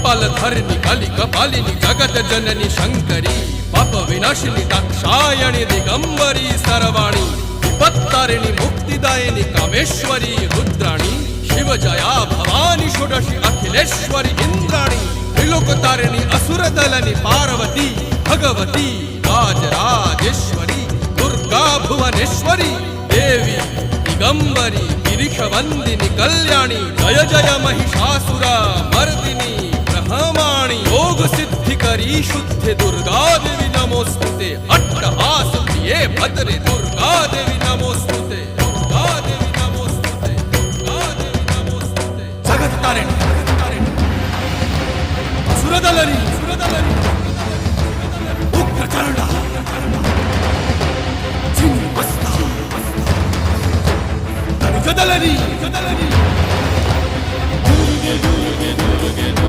कपालधरिणि कलि कपालिनि जगत जननी शंकरी पाप विनाशिनी दाक्षायणी दिगंबरी सर्वाणी विपत्तारिणी मुक्तिदायिनी कामेश्वरी रुद्राणी शिव जया भवानी षोडशी अखिलेश्वरी इंद्राणी त्रिलोकतारिणी असुरदलनि पार्वती भगवती राजराजेश्वरी दुर्गा भुवनेश्वरी देवी दिगंबरी गिरिशवंदिनी कल्याणी जय जय महिषासुर मर्दिनी ब्रह्माणी योग सिद्धिकरी शुद्धि दुर्गा देवी नमोस्तुते अट्टहास प्रिये भद्रे दुर्गा देवी नमोस्तुते दुर्गा देवी नमोस्तुते दुर्गा देवी नमोस्तुते जगत तारिणी सुरदलनी उग्रचरणा चिन्मस्ता जदलनी